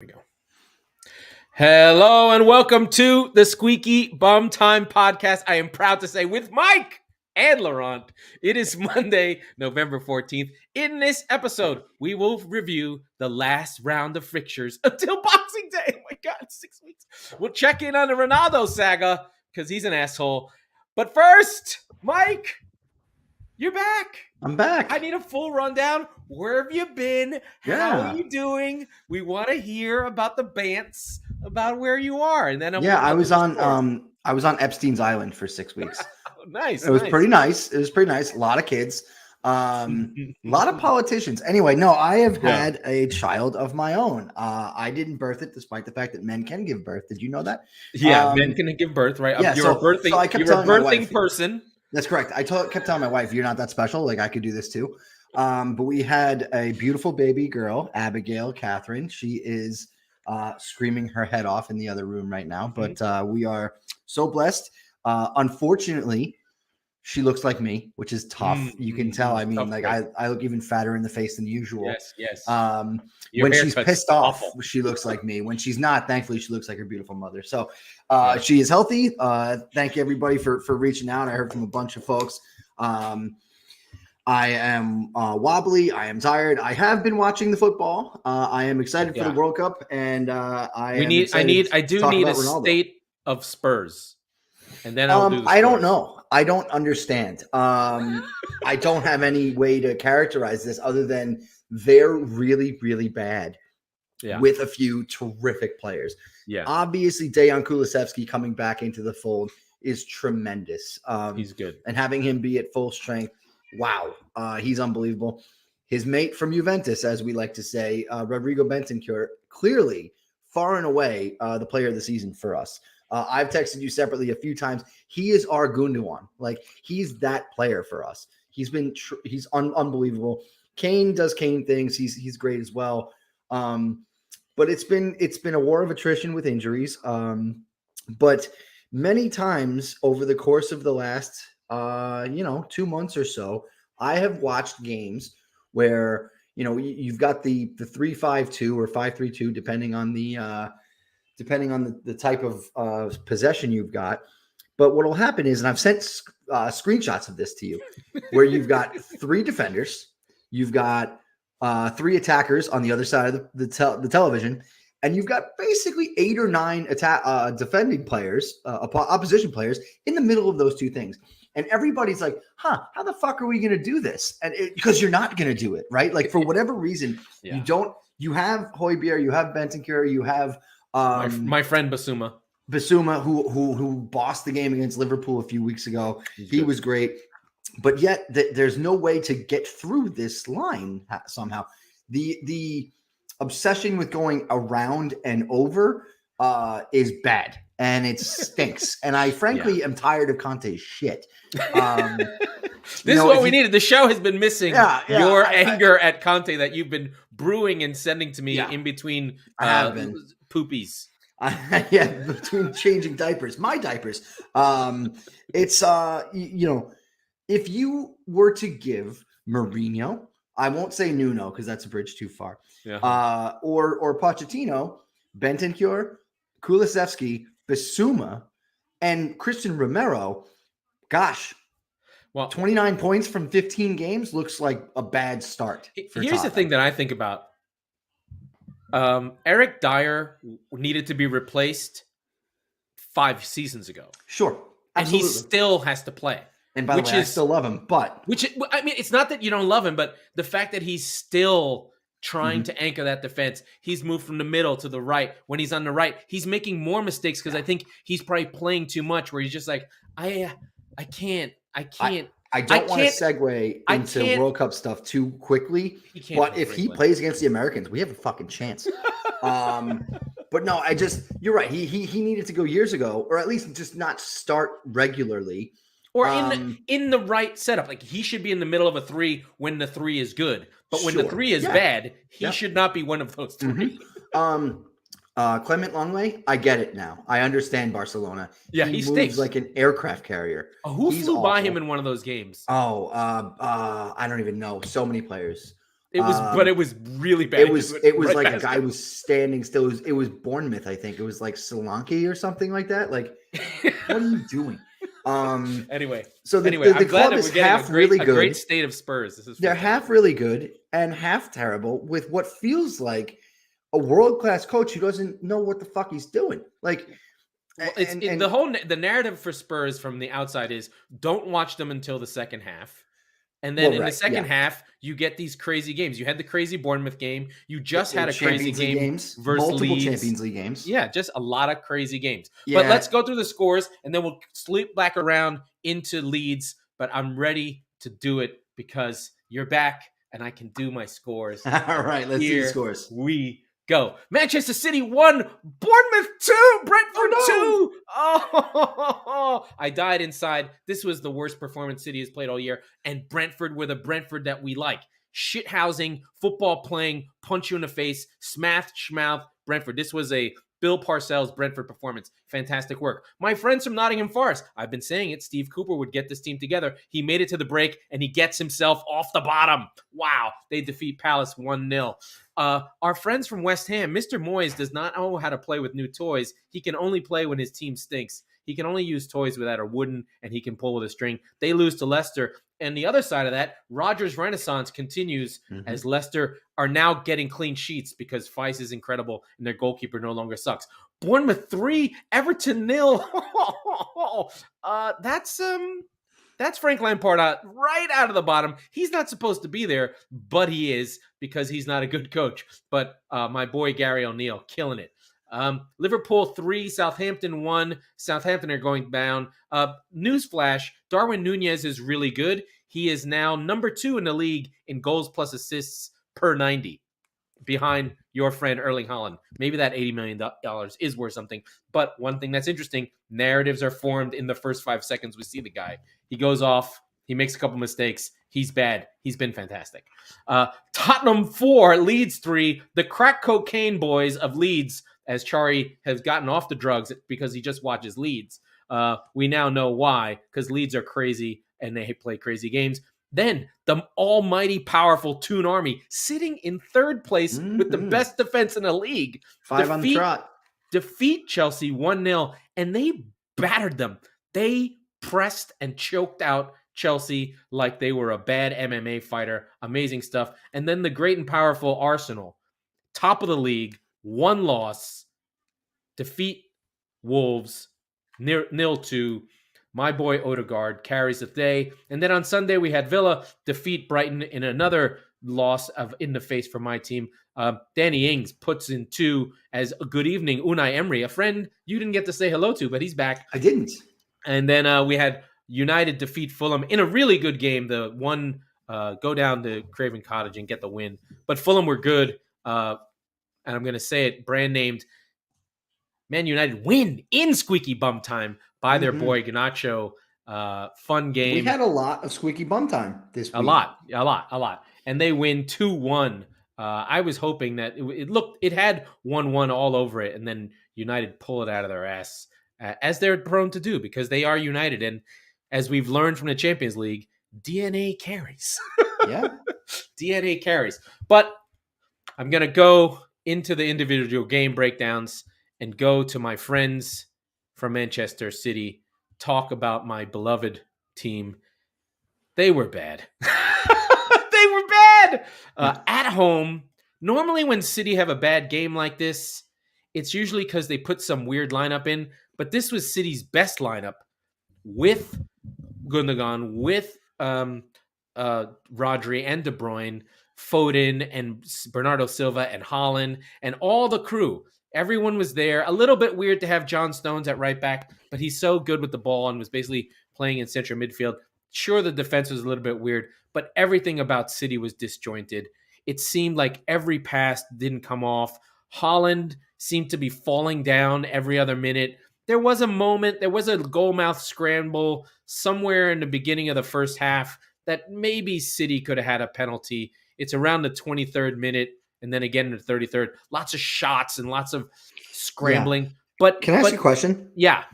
We go. Hello and welcome to the Squeaky Bum Time Podcast. I am proud to say with Mike and Laurent, it is Monday, November 14th. In this episode, we will review the last round of fixtures until Boxing Day. Oh my God, 6 weeks. We'll check in on the Ronaldo saga because he's an asshole. But first, Mike, you're back. I'm back. I need a full rundown. Where have you been? How are you doing? We want to hear about the bants, about where you are, and then I was on Epstein's Island for 6 weeks. Nice. It was pretty nice. A lot of kids, a lot of politicians. Anyway, no, I have had a child of my own. I didn't birth it, despite the fact that men can give birth. Did you know that? Yeah, men can give birth, right? Yeah, you're a birthing person. That's correct. I kept telling my wife, "You're not that special. Like I could do this too." But we had a beautiful baby girl, Abigail Catherine. She is screaming her head off in the other room right now. But we are so blessed. Unfortunately, she looks like me, which is tough. You can tell. I mean, like I look even fatter in the face than usual. Yes. When she's pissed off, she looks like me. When she's not, thankfully, she looks like her beautiful mother. So she is healthy. Thank you, everybody, for reaching out. I heard from a bunch of folks. I am wobbly. I am tired. I have been watching the football. I am excited for the World Cup, and I do need a state of Spurs, and then I'll do. I don't know. I don't understand. I don't have any way to characterize this other than they're really, really bad. Yeah. With a few terrific players. Yeah. Obviously, Dejan Kulusevski coming back into the fold is tremendous. He's good. And having him be at full strength, wow. He's unbelievable. His mate from Juventus, as we like to say, Rodrigo Bentancur, clearly far and away the player of the season for us. I've texted you separately a few times. He is our Gundogan. Like, he's that player for us. He's been he's unbelievable. Kane does Kane things. He's great as well. But it's been a war of attrition with injuries. But many times over the course of the last 2 months or so, I have watched games where you've got the 3-5-2 or 5-3-2, depending on the type of possession you've got. But what will happen is, and I've sent screenshots of this to you, where you've got 3 defenders, you've got 3 attackers on the other side of the television, and you've got basically 8 or 9 defending players, opposition players, in the middle of those 2 things. And everybody's like, how the fuck are we going to do this? And because you're not going to do it, right? Like, for whatever reason, you have Højbjerg, you have Bentancur, you have my friend Basuma, who bossed the game against Liverpool a few weeks ago. He was great. But yet there's no way to get through this line somehow. The obsession with going around and over is bad, and it stinks. And I frankly am tired of Conte's shit. This is what we needed. The show has been missing your anger at Conte that you've been brewing and sending to me in between poopies. Between changing diapers, my diapers. It's if you were to give Mourinho, I won't say Nuno because that's a bridge too far. Yeah. Or Pochettino, Bentancur, Kulusevski, Basuma, and Christian Romero. Gosh, 29 points from 15 games looks like a bad start. Here's the thing that I think about. Eric Dyer needed to be replaced 5 seasons ago. Sure. Absolutely. And he still has to play. And by the way, I still love him, but... it's not that you don't love him, but the fact that he's still trying to anchor that defense. He's moved from the middle to the right. When he's on the right, he's making more mistakes because I think he's probably playing too much where he's just like, I can't. I don't want to segue into World Cup stuff too quickly, but if he plays against the Americans, we have a fucking chance. But no, you're right. He needed to go years ago, or at least just not start regularly. Or in the right setup. Like, he should be in the middle of a 3 when the 3 is good. But when the 3 is bad, he should not be one of those 3. Clement Longley, I get it now. I understand Barcelona. Yeah, he moves stinks like an aircraft carrier. Who flew by him in one of those games? I don't even know. So many players. It was, but it was really bad. It was right like a past guy him. was standing still. It was Bournemouth, I think. It was like Solanke or something like that. Like, what are you doing? Anyway, So the I'm glad club that is we're getting half really a good. great state of Spurs. This is They're half really good and half terrible with what feels like a world-class coach who doesn't know what the fuck he's doing. Like, Well, the narrative for Spurs from the outside is don't watch them until the second half. And then in the second half, you get these crazy games. You had the crazy Bournemouth game. You just had a crazy game games, versus multiple Leeds. Champions League games. Yeah, just a lot of crazy games. Yeah. But let's go through the scores, and then we'll sleep back around into Leeds. But I'm ready to do it because you're back, and I can do my scores. All right, let's see the scores. We go. Manchester City 1, Bournemouth 2, Brentford 2. Oh, I died inside. This was the worst performance City has played all year. And Brentford were the Brentford that we like. Shithousing, football playing, punch you in the face, smash, schmouth, Brentford. This was a Bill Parcells Brentford performance. Fantastic work. My friends from Nottingham Forest, I've been saying it, Steve Cooper would get this team together. He made it to the break, and he gets himself off the bottom. Wow. They defeat Palace 1-0. Our friends from West Ham, Mr. Moyes does not know how to play with new toys. He can only play when his team stinks. He can only use toys that are wooden, and he can pull with a string. They lose to Leicester. And the other side of that, Rodgers' renaissance continues as Leicester are now getting clean sheets because Feist is incredible and their goalkeeper no longer sucks. Bournemouth 3, Everton 0. That's Frank Lampard right out of the bottom. He's not supposed to be there, but he is because he's not a good coach. But my boy Gary O'Neill killing it. Liverpool 3, Southampton 1. Southampton are going down. Newsflash, Darwin Nunez is really good. He is now number 2 in the league in goals plus assists per 90, behind your friend Erling Haaland. Maybe that $80 million is worth something. But one thing that's interesting, narratives are formed in the first 5 seconds we see the guy. He goes off. He makes a couple mistakes. He's bad. He's been fantastic. Tottenham 4, Leeds 3. The crack cocaine boys of Leeds, as Chari has gotten off the drugs because he just watches Leeds. We now know why, because Leeds are crazy and they play crazy games. Then the almighty powerful Toon Army sitting in third place with the best defense in the league. 5 on the trot. Defeat Chelsea 1-0, and they battered them. They pressed and choked out Chelsea like they were a bad MMA fighter. Amazing stuff. And then the great and powerful Arsenal, top of the league, 1 loss, defeat Wolves 0-2. My boy Odegaard carries the day. And then on Sunday, we had Villa defeat Brighton in another loss in the face for my team. Danny Ings puts in 2 as a good evening. Unai Emery, a friend you didn't get to say hello to, but he's back. I didn't. And then we had United defeat Fulham in a really good game. The one go down to Craven Cottage and get the win. But Fulham were good. And I'm going to say it, brand named Man United win in Squeaky Bum Time by their boy Garnacho. Fun game. We had a lot of Squeaky Bum Time this week. A lot. And they win 2-1. I was hoping that it had 1-1 all over it, and then United pull it out of their ass, as they're prone to do because they are United. And as we've learned from the Champions League, DNA carries. Yeah. DNA carries. But I'm going to go into the individual game breakdowns and go to my friends from Manchester City, talk about my beloved team. They were bad. They were bad. At home, normally when City have a bad game like this, it's usually because they put some weird lineup in. But this was City's best lineup with Gundogan, with Rodri and De Bruyne, Foden and Bernardo Silva and Haaland and all the crew. Everyone was there. A little bit weird to have John Stones at right back, but he's so good with the ball and was basically playing in central midfield. Sure, the defense was a little bit weird, but everything about City was disjointed. It seemed like every pass didn't come off. Haaland seemed to be falling down every other minute. There was a moment, there was a goal-mouth scramble somewhere in the beginning of the first half that maybe City could have had a penalty. It's around the 23rd minute. And then again in the 33rd, lots of shots and lots of scrambling. Yeah. But can I ask you a question? Yeah.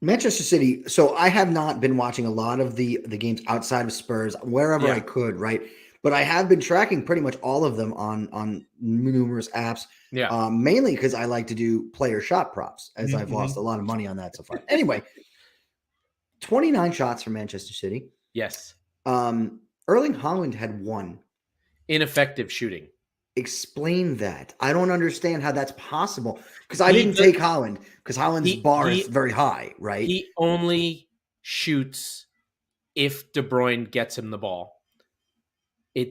Manchester City. So I have not been watching a lot of the games outside of Spurs, wherever I could, right? But I have been tracking pretty much all of them on numerous apps. Yeah. Mainly because I like to do player shot props, as I've lost a lot of money on that so far. Anyway, 29 shots for Manchester City. Yes. Erling Haaland had 1. Ineffective shooting. Explain that. I don't understand how that's possible, because I didn't take Haaland because Haaland's bar is very high, right? He only shoots if De Bruyne gets him the ball.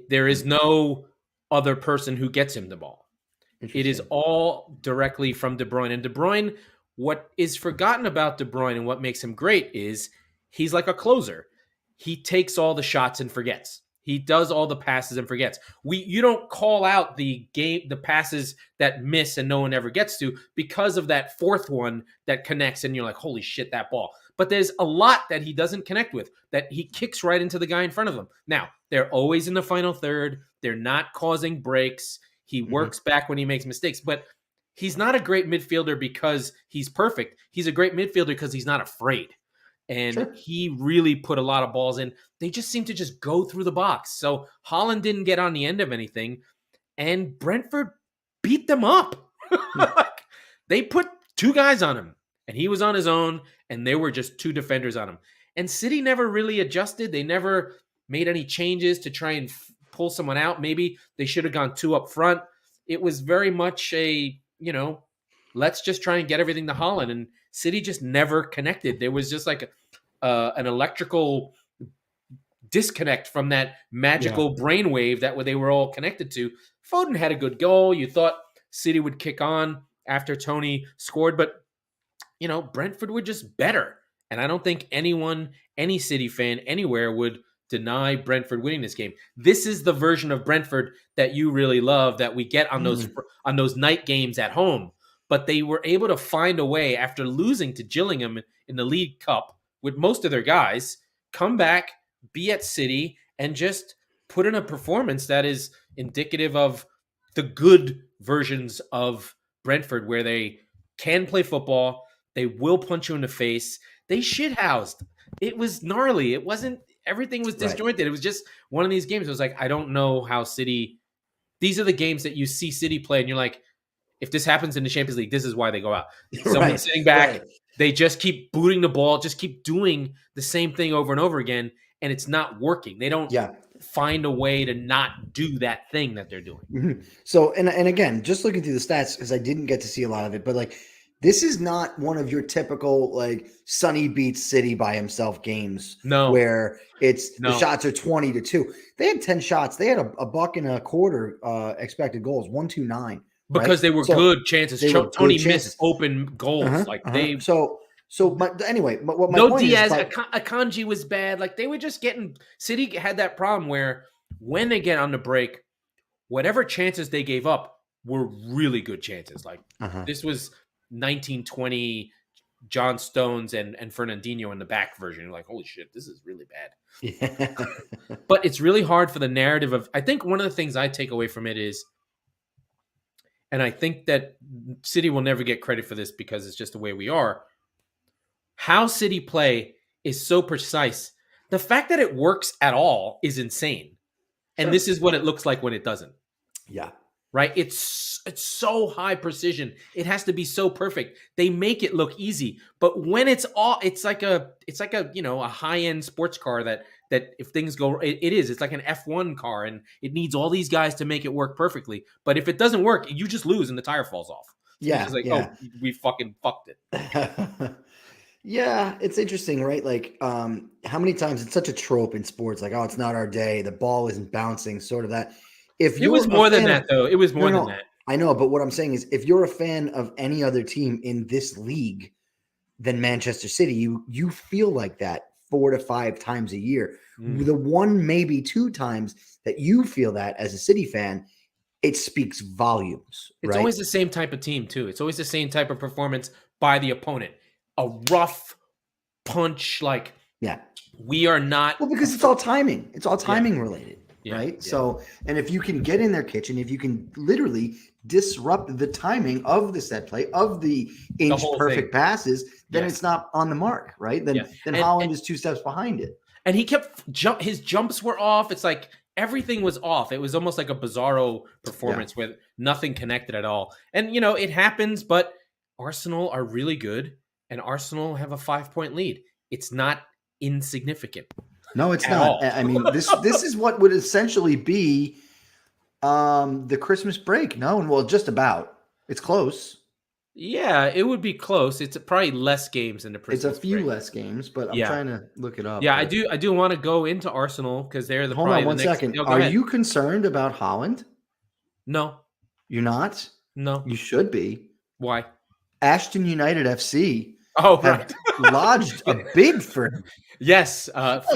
There is no other person who gets him the ball. It is all directly from De Bruyne. And De Bruyne, what is forgotten about De Bruyne and what makes him great is he's like a closer. He takes all the shots and forgets. He does all the passes and forgets. You don't call out the passes that miss and no one ever gets to, because of that fourth one that connects and you're like, holy shit, that ball. But there's a lot that he doesn't connect with, that he kicks right into the guy in front of him. Now, they're always in the final third. They're not causing breaks. He works back when he makes mistakes. But he's not a great midfielder because he's perfect. He's a great midfielder because he's not afraid. And he really put a lot of balls in. They just seem to just go through the box. So Haaland didn't get on the end of anything. And Brentford beat them up. They put 2 guys on him. And he was on his own. And there were just 2 defenders on him. And City never really adjusted. They never made any changes to try and pull someone out. Maybe they should have gone 2 up front. It was very much a, let's just try and get everything to Haaland. And City just never connected. There was just like an electrical disconnect from that magical brainwave that they were all connected to. Foden had a good goal. You thought City would kick on after Toney scored, but Brentford were just better. And I don't think any City fan anywhere would deny Brentford winning this game. This is the version of Brentford that you really love, that we get on those night games at home. But they were able to find a way, after losing to Gillingham in the League Cup with most of their guys, come back, be at City, and just put in a performance that is indicative of the good versions of Brentford, where they can play football, they will punch you in the face. They shithoused. It was gnarly. It wasn't, everything was disjointed. Right. It was just one of these games. It was like, I don't know how City, these are the games that you see City play and you're like, if this happens in the Champions League, this is why they go out. Someone's sitting back. They just keep booting the ball, just keep doing the same thing over and over again, and it's not working. They don't find a way to not do that thing that they're doing. So, and again, just looking through the stats, because I didn't get to see a lot of it, but this is not one of your typical Sonny beats City by himself games. No, where the shots are 20-2. They had 10 shots. They had a $1.25 expected goals, 129. Because they were good chances. Toney missed open goals. But anyway, what my no point Diaz, is, Akanji was bad. They were just getting, City had that problem where when they get on the break, whatever chances they gave up were really good chances. This was 1920 John Stones and Fernandinho in the back version. You're like, holy shit, this is really bad. Yeah. But it's really hard for the narrative of, I think one of the things I take away from it is, and I think that City will never get credit for this because it's just the way we are, how City play is so precise. The fact that it works at all is insane. And this is what it looks like when it doesn't. Yeah. Right? It's so high precision. It has to be so perfect. They make it look easy. But when it's like a high-end sports car that if things go, it's like an F1 car, and it needs all these guys to make it work perfectly. But if it doesn't work, you just lose and the tire falls off. So it's like, oh, we fucking fucked it. Yeah, it's interesting, right? How many times it's such a trope in sports, oh, it's not our day, the ball isn't bouncing, sort of that. It was more than that, though. It was more than that. I know, but what I'm saying is, if you're a fan of any other team in this league than Manchester City, you feel like that 4 to 5 times a year. The 1, maybe 2 times that you feel that as a City fan, it speaks volumes. It's always the same type of team, too. It's always the same type of performance by the opponent. A rough punch, we are not. Well, because it's all timing. It's all timing related. Right. Yeah. So, and if you can get in their kitchen, if you can literally disrupt the timing of the set play, of the inch perfect passes, then it's not on the mark. Right. Then Haaland is 2 steps behind it. And he kept his jumps were off. It's like everything was off. It was almost like a bizarro performance with nothing connected at all. And, you know, it happens, but Arsenal are really good, and Arsenal have a 5-point lead. It's not insignificant. No, it's at not. all. I mean, this is what would essentially be the Christmas break. No, and well, just about. It's close. Yeah, it would be close. It's probably less games than the It's Christmas a few break. less games, but I'm trying to look it up. Yeah, but... I do want to go into Arsenal because they're the Hold probably on one the next. second. No, go Are ahead. you concerned about Holland? No, You're not? no. You should be. Why? Ashton United FC Oh, have right. lodged a bid for him. Yes,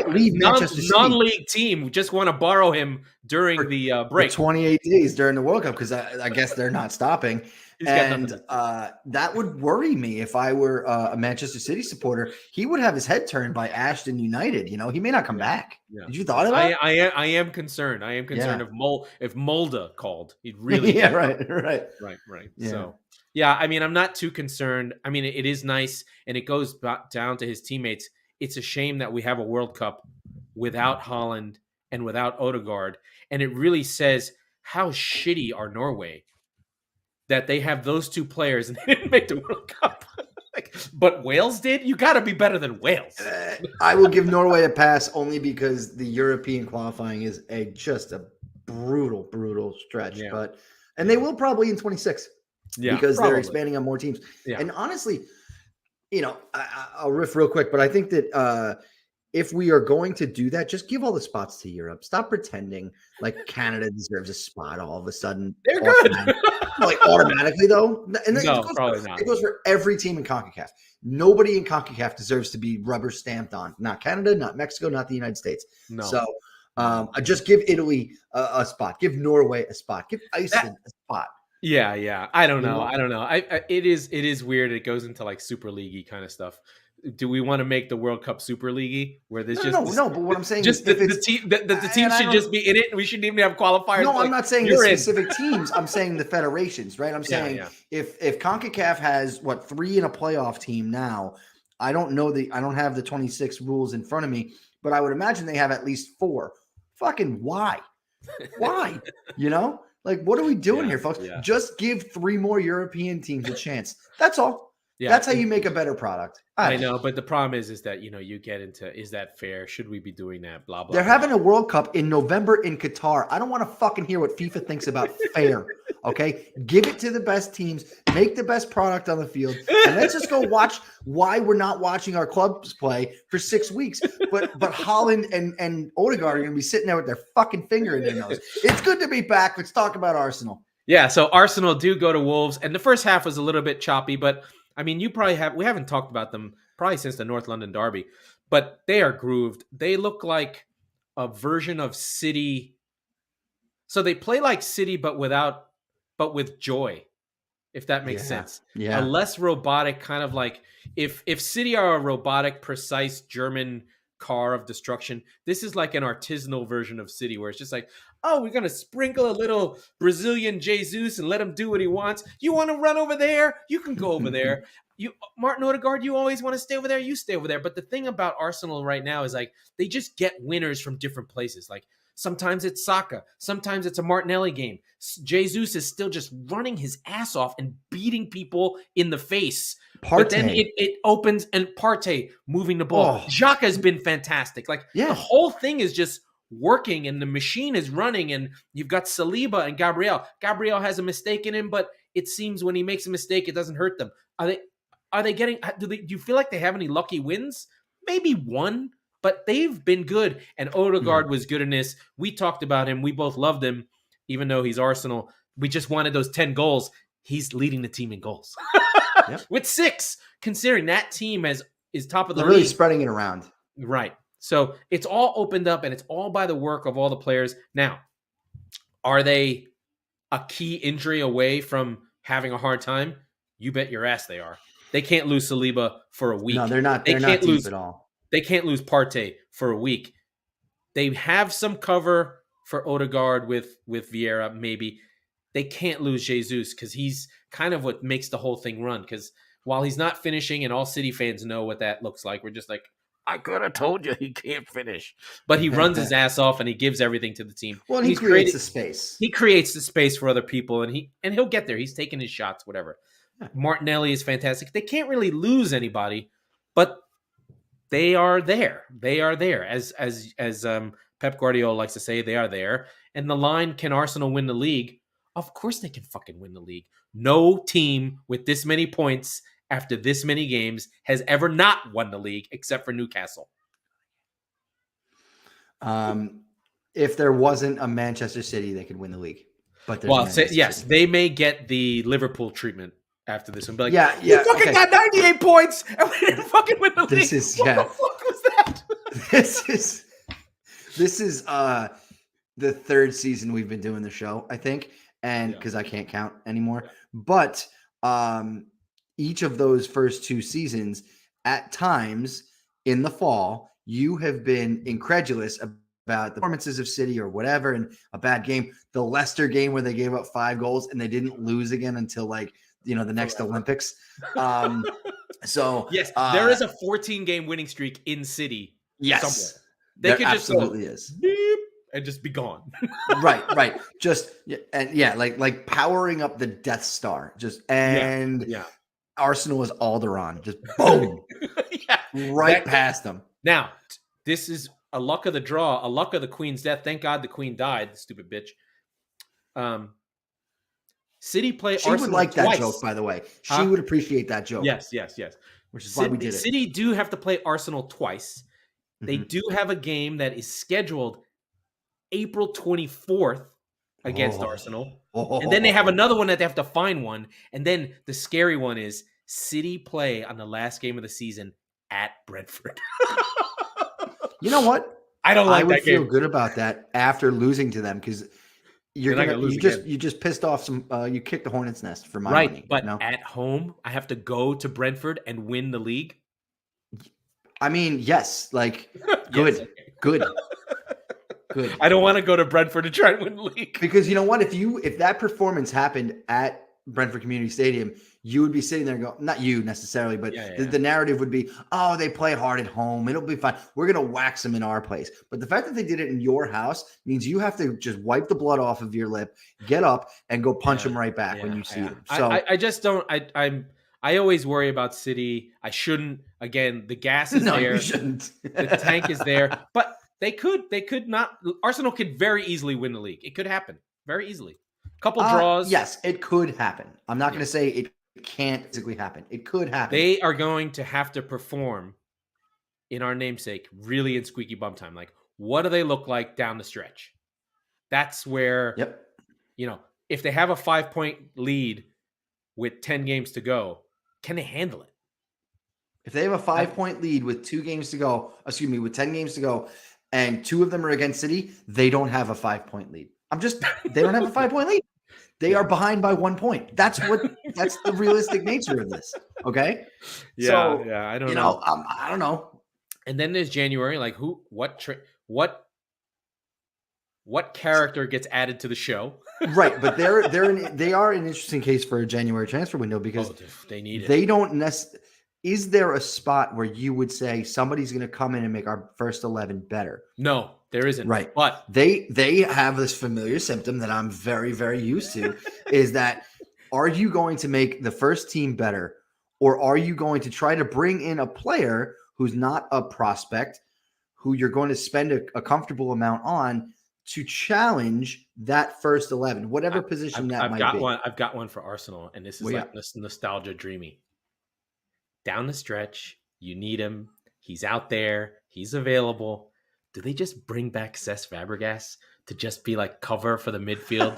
leave Manchester City. non-league team. We just want to borrow him during the break. For 28 days during the World Cup because I guess they're not stopping. And that would worry me if I were a Manchester City supporter. He would have his head turned by Ashton United. You know, he may not come back. Yeah. Did you thought of that? I am concerned. I am concerned if Molde called. He'd really right. Yeah. So yeah, I mean, I'm not too concerned. I mean, it is nice, and it goes down to his teammates. It's a shame that we have a World Cup without Holland and without Odegaard, and it really says how shitty are Norway that they have those two players and they didn't make the World Cup. But Wales did? You got to be better than Wales. I will give Norway a pass only because the European qualifying is just a brutal stretch. Yeah. And they will probably in 26 because they're expanding on more teams. Yeah. And honestly, you know, I'll riff real quick, but I think that if we are going to do that, just give all the spots to Europe. Stop pretending like Canada deserves a spot all of a sudden. They're good. Like automatically, though. And no, probably not. It goes for every team in CONCACAF. Nobody in CONCACAF deserves to be rubber stamped on. Not Canada, not Mexico, not the United States. No. So just give Italy a spot. Give Norway a spot. Give Iceland a spot. Yeah. I don't know. It is weird. It goes into like Super League-y kind of stuff. Do we want to make the World Cup Super League-y where there's no? But what I'm saying is the team should just be in it. We shouldn't even have qualifiers. No, I'm not saying the specific teams. I'm saying the federations, right? I'm saying if CONCACAF has 3 in a playoff team now, I don't have the 26 rules in front of me, but I would imagine they have at least 4. Fucking why? Why? You know, like what are we doing here, folks? Yeah. Just give 3 more European teams a chance. That's all. Yeah. That's how you make a better product. I know, but the problem is that, you know, you get into, is that fair? Should we be doing that? Blah, blah. They're having a World Cup in November in Qatar. I don't want to fucking hear what FIFA thinks about fair. Okay. Give it to the best teams, make the best product on the field. And let's just go watch why we're not watching our clubs play for 6 weeks. But Holland and Odegaard are going to be sitting there with their fucking finger in their nose. It's good to be back. Let's talk about Arsenal. Yeah. So Arsenal do go to Wolves, and the first half was a little bit choppy, but I mean, we haven't talked about them probably since the North London Derby, but they are grooved. They look like a version of City. So they play like City, but with joy, if that makes sense. Yeah. A less robotic kind of like if City are a robotic, precise German car of destruction, this is like an artisanal version of City where it's just like, oh, we're going to sprinkle a little Brazilian Jesus and let him do what he wants. You want to run over there? You can go over there. Martin Odegaard, you always want to stay over there? You stay over there. But the thing about Arsenal right now is like they just get winners from different places. Like sometimes it's Saka. Sometimes it's a Martinelli game. Jesus is still just running his ass off and beating people in the face. But then it opens and Partey moving the ball. Xhaka has been fantastic. Like the whole thing is just working and the machine is running and you've got Saliba and Gabriel. Gabriel has a mistake in him, but it seems when he makes a mistake, it doesn't hurt them. Are they getting, do you feel like they have any lucky wins? Maybe one, but they've been good. And Odegaard was good in this. We talked about him. We both loved him, even though he's Arsenal. We just wanted those 10 goals. He's leading the team in goals with 6, considering that team is top of the league. Really spreading it around. Right. So it's all opened up and it's all by the work of all the players. Now, are they a key injury away from having a hard time? You bet your ass they are. They can't lose Saliba for a week. No, they're not. They're not deep at all. They can't lose Partey for a week. They have some cover for Odegaard with Vieira, maybe. They can't lose Jesus because he's kind of what makes the whole thing run. Because while he's not finishing and all City fans know what that looks like, we're just like, I could have told you he can't finish. But he runs his ass off and he gives everything to the team. Well, And he creates the space. He creates the space for other people, and he'll get there. He's taking his shots, whatever. Yeah. Martinelli is fantastic. They can't really lose anybody, but they are there. They are there. As Pep Guardiola likes to say, they are there. And the line, can Arsenal win the league? Of course they can fucking win the league. No team with this many points after this many games has ever not won the league except for Newcastle. If there wasn't a Manchester City, they could win the league. But yes, they may get the Liverpool treatment after this one. Be like, yeah, you fucking got 98 points and we didn't fucking win the league. What the fuck was that? This is the third season we've been doing the show, I think, and because I can't count anymore. But each of those first two seasons, at times in the fall, you have been incredulous about the performances of City or whatever, and a bad game. The Leicester game where they gave up 5 goals and they didn't lose again until the next Olympics. So yes, there is a 14-game winning streak in City. Yes, somewhere. They could just absolutely is. Beep, and just be gone. right. Just like powering up the Death Star. Yeah. Arsenal is Alderaan. Just boom. Past them. Now, this is a luck of the draw, a luck of the Queen's death. Thank God the Queen died, the stupid bitch. City play Arsenal would like twice. That joke, by the way. She would appreciate that joke. Yes. Which is why we did it. City do have to play Arsenal twice. They do have a game that is scheduled April 24th against Arsenal. And then they have another one that they have to find one. And then the scary one is City play on the last game of the season at Brentford. You know what? I don't like that game. I would feel good about that after losing to them because you just pissed off some. You kicked the hornet's nest for my money. But at home, I have to go to Brentford and win the league. I mean, yes, good. I don't want to go to Brentford to try and win the league because you know what? If that performance happened at Brentford Community Stadium, you would be sitting there and go, not you necessarily, but the narrative would be, oh, they play hard at home. It'll be fine. We're going to wax them in our place. But the fact that they did it in your house means you have to just wipe the blood off of your lip, get up, and go punch them right back when you see them. So I just don't. I always worry about City. I shouldn't. Again, the gas is there. You shouldn't. The tank is there. But they could not. Arsenal could very easily win the league. It could happen very easily. Couple draws. Yes, it could happen. I'm not going to say it can't physically happen. It could happen. They are going to have to perform in our namesake, really in squeaky bum time. Like, what do they look like down the stretch? That's where, if they have a 5-point lead with 10 games to go, can they handle it? If they have a 5-point lead with 10 games to go, and 2 of them are against City, they don't have a 5-point lead. They don't have a 5-point lead. They are behind by 1 point. That's the realistic nature of this. Okay. I don't know. I don't know. And then there's January. Like what character gets added to the show? Right, but they are an interesting case for a January transfer window because they need it. They don't necessarily. Is there a spot where you would say somebody's going to come in and make our first 11 better? No, there isn't. Right. But they have this familiar symptom that I'm very, very used to is that are you going to make the first team better or are you going to try to bring in a player who's not a prospect, who you're going to spend a comfortable amount on to challenge that first 11, whatever position that might be? I've got one for Arsenal, and this is this nostalgia dreamy. Down the stretch, you need him. He's out there. He's available. Do they just bring back Cesc Fabregas to just be like cover for the midfield?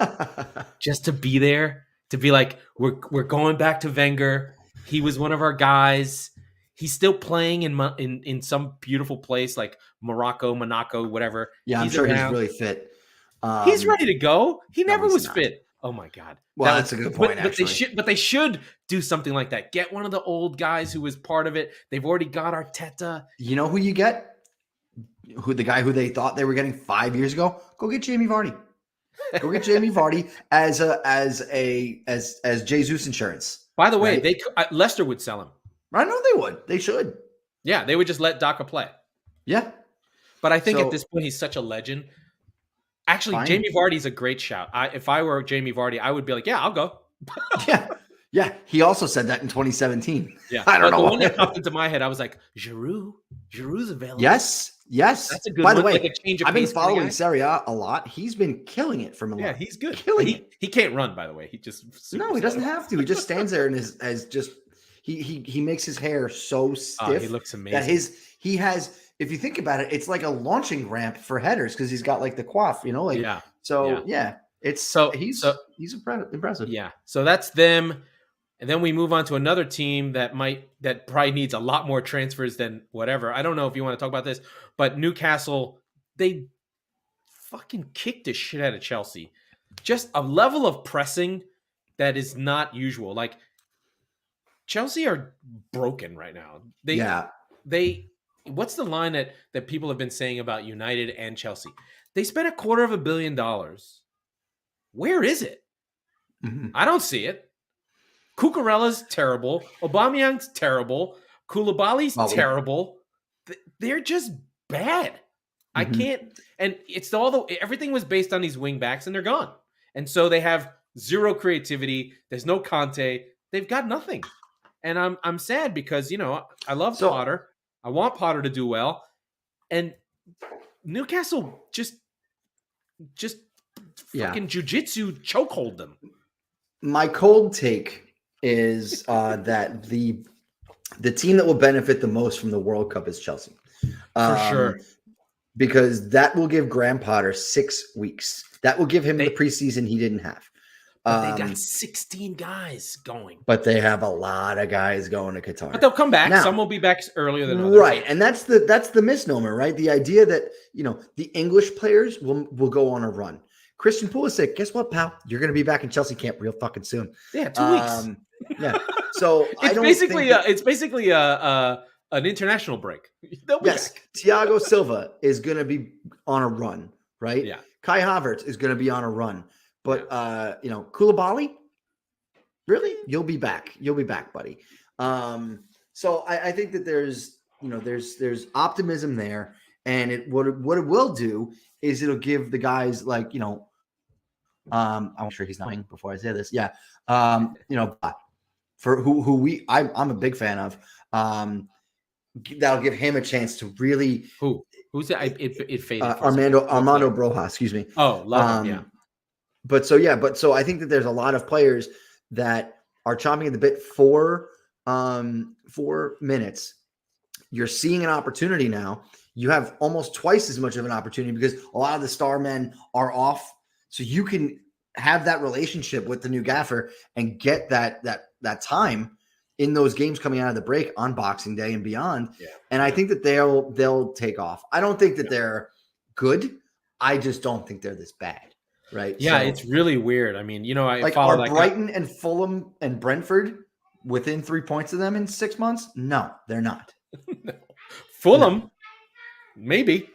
Just to be there? To be like, we're going back to Wenger. He was one of our guys. He's still playing in some beautiful place like Morocco, Monaco, whatever. Yeah, I'm sure he's really fit. He's ready to go. He never was fit. Oh my God! Well, that's a good point. But they should do something like that. Get one of the old guys who was part of it. They've already got Arteta. You know who you get? The guy who they thought they were getting 5 years ago? Go get Jamie Vardy. Go get Jamie Vardy as Jesus insurance. By the way, Leicester would sell him. I know they would. They should. Yeah, they would just let Daka play. Yeah. But I think at So this point he's such a legend. Actually, fine. Jamie Vardy's a great shout. If I were Jamie Vardy, I would be like, yeah, I'll go. Yeah. Yeah. He also said that in 2017. Yeah, I don't but know the one that why. popped into my head, I was like, Giroud. Giroud's available. Yes. Yes. That's a good By the one. way, Like a change of I've been pace kind of following guy. Serie A a lot. He's been killing it from Yeah, Milan. he's good. Killing it. He can't run, by the way. He just No, he doesn't have to. He just stands there and is just he makes his hair so stiff he looks that amazing. he has. If you think about it, it's like a launching ramp for headers because he's got like the coif, like Yeah. so. Yeah. It's So he's impressive. yeah. So that's them. And then we move on to another team that probably needs a lot more transfers than whatever. I don't know if you want to talk about this, but Newcastle, they fucking kicked the shit out of Chelsea. Just a level of pressing that is not usual. Like Chelsea are broken right now. They what's the line that people have been saying about United and Chelsea? They spent $250 million. Where is it? Mhm. I don't see it. Cucurella's terrible. Aubameyang's terrible. Koulibaly's terrible. They're just bad. I can't. And it's everything was based on these wing backs, and they're gone. And so they have zero creativity. There's no Conte. They've got nothing. And I'm sad because I love Potter. I want Potter to do well. And Newcastle just fucking jujitsu chokehold them. My cold take is that the team that will benefit the most from the World Cup is Chelsea. For sure. Because that will give Graham Potter 6 weeks. That will give him the preseason he didn't have. But they got 16 guys going. But they have a lot of guys going to Qatar. But they'll come back. Now, some will be back earlier than others. Right. And that's the misnomer, right? The idea that, the English players will go on a run. Christian Pulisic, guess what, pal? You're going to be back in Chelsea camp real fucking soon. Yeah, 2 weeks. Yeah. So it's basically an international break. Yes. Thiago Silva is going to be on a run, right? Yeah. Kai Havertz is going to be on a run. But, Koulibaly, really? You'll be back. You'll be back, buddy. So I think that there's optimism there. And what it will do is it'll give the guys like, I'm sure he's not lying before I say this. Yeah. For I'm a big fan of, that'll give him a chance to really. Who's that? It faded. Armando Broja, excuse me. Oh, love him. Yeah. But so I think that there's a lot of players that are chomping at the bit for 4 minutes. You're seeing an opportunity now. You have almost twice as much of an opportunity because a lot of the star men are off. So you can have that relationship with the new gaffer and get that time in those games coming out of the break on Boxing Day and beyond. Yeah. And I think that they'll take off. I don't think that they're good. I just don't think they're this bad. Right. Yeah, so, it's really weird. I mean, I follow are Brighton and Fulham and Brentford within 3 points of them in 6 months? No, they're not. No. Fulham, maybe.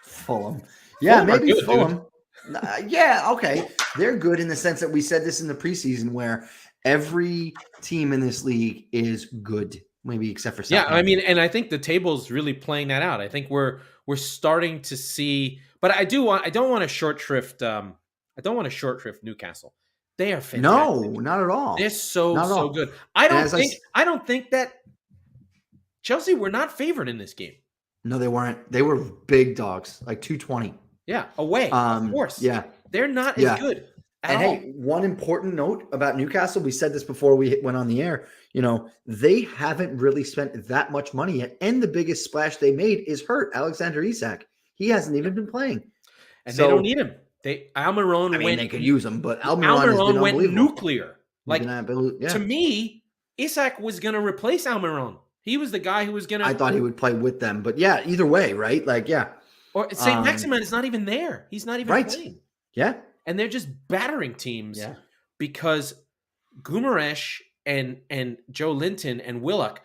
Fulham. Yeah, maybe good, Fulham. Yeah, okay. They're good in the sense that we said this in the preseason where every team in this league is good, maybe except for Southampton. Yeah, I mean, and I think the table's really playing that out. I think we're starting to see, but I don't want to short shrift Newcastle. They are fantastic. No, not at all. They're so good. I don't think that Chelsea were not favored in this game. No, they weren't. They were big dogs, like 220. Yeah, away. Of course. Yeah. They're not as good at all. Hey, one important note about Newcastle, we said this before we went on the air, they haven't really spent that much money yet. And the biggest splash they made is hurt Alexander Isak. He hasn't even been playing. And they don't need him. Almiron they could use him, but Almiron went nuclear. To me, Isak was going to replace Almiron. He was the guy who was going to. I thought he would play with them, but yeah, either way, right? Or St. Maximin is not even there. He's not even playing. Yeah. And they're just battering teams because Guimaraes and Joe Linton and Willock,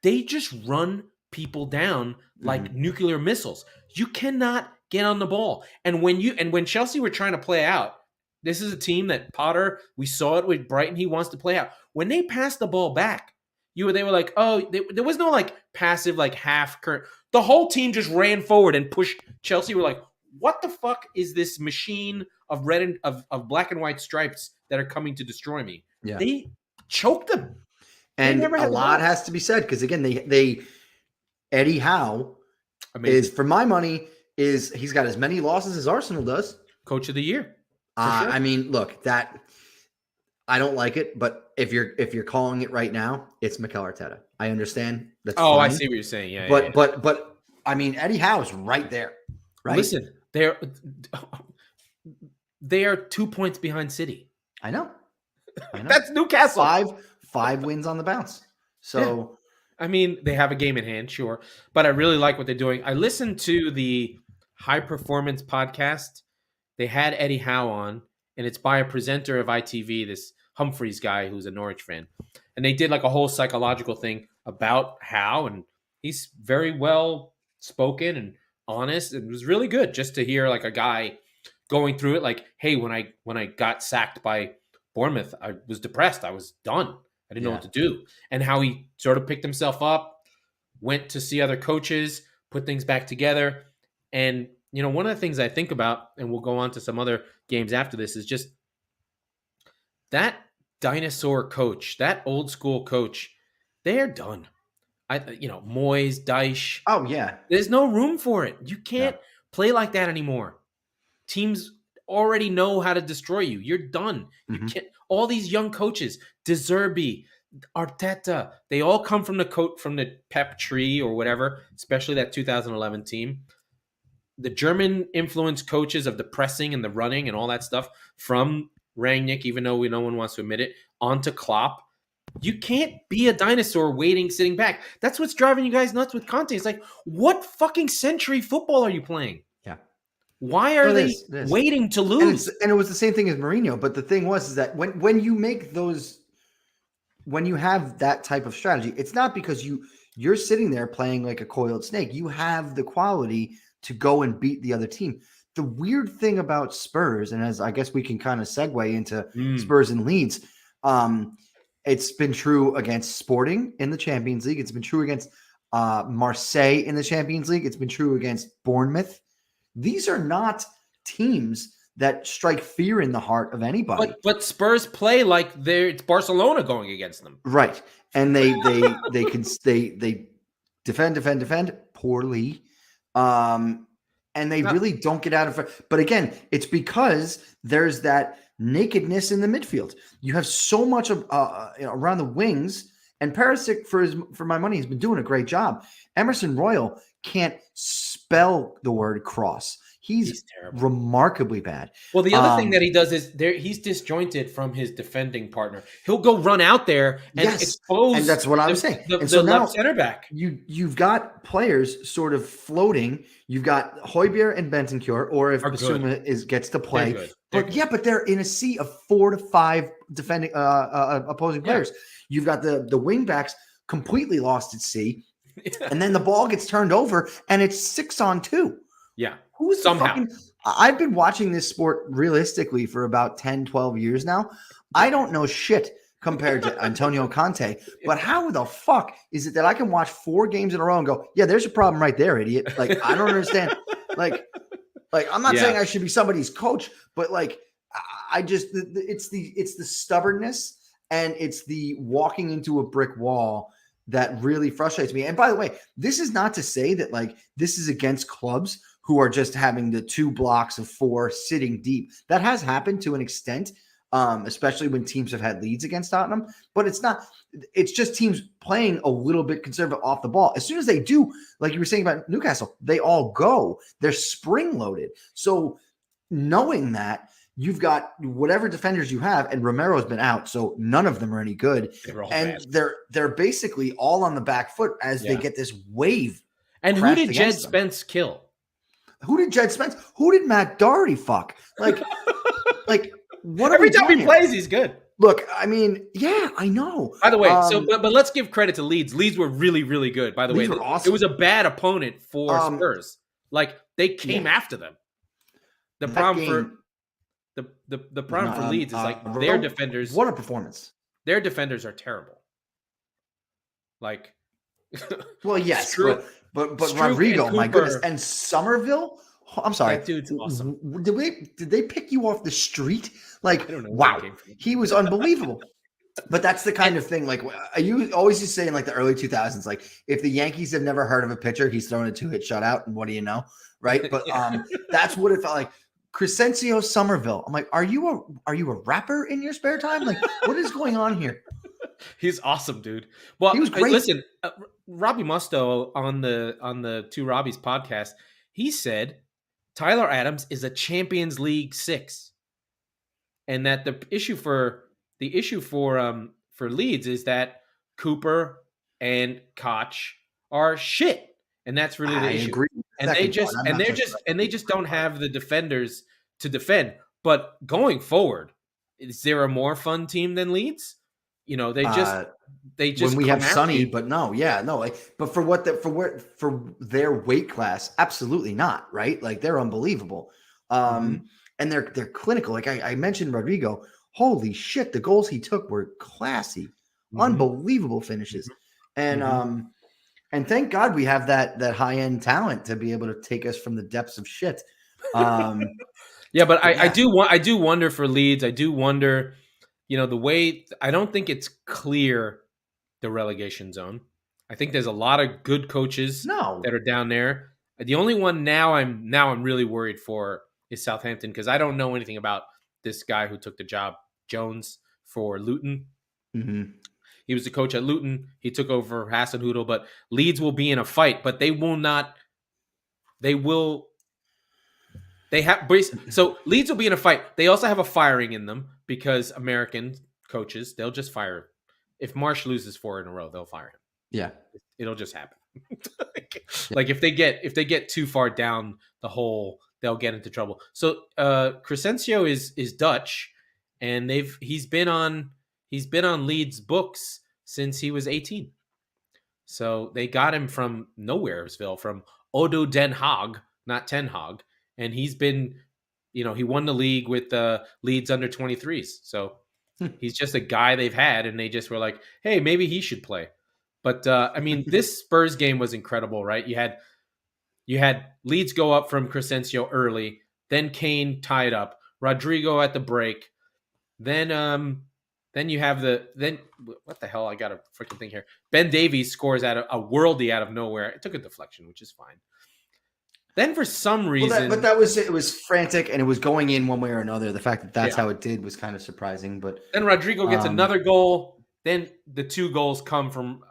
they just run people down like nuclear missiles. You cannot get on the ball. And when Chelsea were trying to play out, this is a team that Potter, we saw it with Brighton, he wants to play out. When they passed the ball back, they were like, oh, there was no like passive, like half current. The whole team just ran forward and pushed Chelsea. Were like, what the fuck is this machine of red and of black and white stripes that are coming to destroy me? Yeah. They choked them. And a lot has to be said because again, they Eddie Howe is, for my money, he's got as many losses as Arsenal does. Coach of the year. Sure. I mean, look, that I don't like it, but if you're calling it right now, it's Mikel Arteta. I understand. That's fine. I see what you're saying. Yeah, but I mean, Eddie Howe's right there. Right? Listen, they are 2 points behind City. I know. That's Newcastle. Five wins on the bounce. So, I mean, they have a game in hand, sure, but I really like what they're doing. I listened to the High Performance podcast. They had Eddie Howe on, and it's by a presenter of ITV, this Humphreys guy who's a Norwich fan. And they did like a whole psychological thing about Howe, and he's very well spoken and honest. It was really good just to hear like a guy going through it. Like, hey, when I got sacked by Bournemouth, I was depressed. I was done. I didn't know what to do. And how he sort of picked himself up, went to see other coaches, put things back together. And, you know, one of the things I think about, and we'll go on to some other games after this, is just that dinosaur coach, that old school coach, they're done. Moyes, Dyche. Oh, yeah. There's no room for it. You can't play like that anymore. Teams already know how to destroy you. You're done. You can't. All these young coaches, De Zerbi, Arteta, they all come from the Pep tree or whatever, especially that 2011 team. The German influenced coaches of the pressing and the running and all that stuff, from Rangnick, even though no one wants to admit it, onto Klopp. You can't be a dinosaur sitting back. That's what's driving you guys nuts with Conte. It's like, what fucking century football are you playing? Yeah. Why are they waiting to lose? And it was the same thing as Mourinho. But the thing is that when you make those, when you have that type of strategy, it's not because you're sitting there playing like a coiled snake. You have the quality to go and beat the other team. The weird thing about Spurs, and as I guess we can kind of segue into Spurs and Leeds, it's been true against Sporting in the Champions League. It's been true against Marseille in the Champions League. It's been true against Bournemouth. These are not teams that strike fear in the heart of anybody. But Spurs play like it's Barcelona going against them. Right. And they defend poorly. And they really don't get out of front. But again, it's because there's that nakedness in the midfield. You have so much of around the wings, and Perisic, for my money, has been doing a great job. Emerson Royal can't spell the word cross. He's remarkably bad. Well, the other thing that he does is he's disjointed from his defending partner. He'll go run out there and expose. And that's what I was saying. And so now, left center back. You've got players sort of floating. You've got Højbjerg and Bentancur, or if Basuma gets to play. But they're in a sea of 4 to 5 defending opposing players. You've got the wing backs completely lost at sea. And then the ball gets turned over and it's 6-on-2. Yeah. Who's somehow? I've been watching this sport realistically for about 10, 12 years now. I don't know shit compared to Antonio Conte, but how the fuck is it that I can watch 4 games in a row and go, yeah, there's a problem right there, idiot. Like, I don't understand. Like I'm not saying I should be somebody's coach, but like, I just, it's the stubbornness and it's the walking into a brick wall that really frustrates me. And by the way, this is not to say that like this is against clubs who are just having the 2 blocks of 4 sitting deep. That has happened to an extent, especially when teams have had leads against Tottenham. But it's not. It's just teams playing a little bit conservative off the ball. As soon as they do, like you were saying about Newcastle, they all go. They're spring-loaded. So knowing that, you've got whatever defenders you have, and Romero's been out, so none of them are any good. And they're basically all on the back foot as they get this wave. And who did Jed Spence kill? Who did Jed Spence? Who did Matt Doherty fuck? Like what? Every time he plays, he's good. Look, I mean, yeah, I know. By the way, but let's give credit to Leeds. Leeds were really, really good. By the way, awesome. It was a bad opponent for Spurs. Like they came after them. The problem for Leeds is like their defenders. What a performance! Their defenders are terrible. Like Well, yes, Struck, but Struck and Rodrigo, my goodness, Cooper. and Somerville. I'm sorry. That dude's awesome. Did they pick you off the street? Like, I don't know where he wow, came from. he was unbelievable. But that's the kind And of thing. Like, you always used to say in like the early 2000s, like if the Yankees have never heard of a pitcher, he's throwing a 2-hit shutout, and what do you know, right? But that's what it felt like. Crescencio Somerville. I'm like, are you a rapper in your spare time? Like, what is going on here? he's awesome, dude. Well, He was great. listen, Robbie Musto on the Two Robbies podcast, he said Tyler Adams is a Champions League 6, and that the issue for Leeds is that Cooper and Koch are shit, and that's really the I issue. agree. And they just don't have the defenders to defend. But going forward, is there a more fun team than Leeds? You know, they just when we have Sonny, but no, like, but for their weight class, absolutely not, right? Like, they're unbelievable, and they're clinical. Like I mentioned, Rodrigo. Holy shit, the goals he took were classy, unbelievable finishes, and thank God we have that high end talent to be able to take us from the depths of shit. Yeah, but I do wonder for Leeds. I do wonder, the way I don't think it's clear the relegation zone. I think there's a lot of good coaches that are down there. The only one now I'm really worried for is Southampton, because I don't know anything about this guy who took the job, Jones, for Luton. He was the coach at Luton. He took over Hasenhüttl, but Leeds will be in a fight, but they will not. So Leeds will be in a fight. They also have a firing in them, because American coaches, they'll just fire. If Marsh loses 4 in a row, they'll fire him. Yeah, it'll just happen. Like if they get too far down the hole, they'll get into trouble. So Crescencio is Dutch, and he's been on Leeds books since he was 18. So they got him from Nowheresville, from Odo Den Haag, not Ten Hag, and he's been, he won the league with Leeds under 23s. So he's just a guy they've had, and they just were like, hey, maybe he should play. But this Spurs game was incredible, right? You had Leeds go up from Crescencio early, then Kane tie it up, Rodrigo at the break, then you have what the hell? I got a freaking thing here. Ben Davies scores out of a worldie out of nowhere. It took a deflection, which is fine. Then for some reason, it was frantic, and it was going in one way or another. The fact that that's how it did was kind of surprising. But then Rodrigo gets another goal. Then the 2 goals come from